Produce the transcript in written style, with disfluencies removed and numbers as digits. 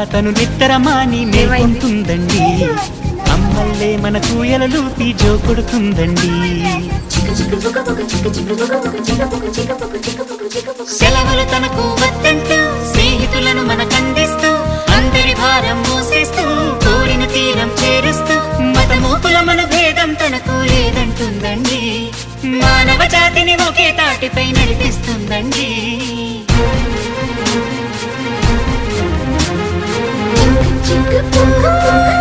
తను నిత్తరమాని మేల్కొంటుందండి. అమ్మల్లే మన కూయలలూపి జో కొడుతుందండి. సెలవులు తనకు వద్దంటూ స్నేహితులను మనకందిస్తూ అందరి భారం మోసేస్తూ కోరిన తీరం చేరుస్తూ మతమూపుల మన భేదం తనకు లేదంటుందండి. మానవ జాతిని ఒకే తాటిపై నడిపిస్తుందండి. Chicka, chicka,